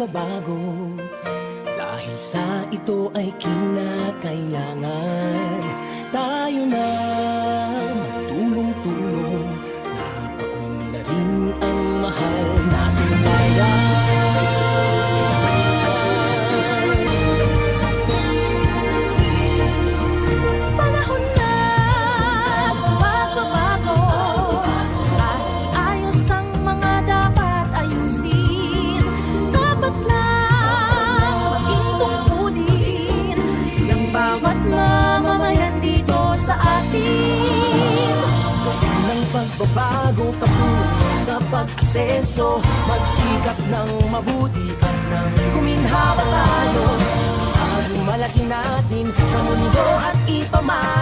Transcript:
pagbabago. Dahil sa ito ay kinakailangan tayo na magtulong-tulong. Napaunlarin ang mahal nating bayan. Panahon na magbabago, kahit ayos ang mga dapat ayusin. Dapat lang maging tungkulin ng bawat mamamayan dito sa atin. Ng pagbabago patungo sa pag-asenso, magsikap ng mabuti at nang guminhawa tayo. Ang malaki natin sa mundo at ipamahal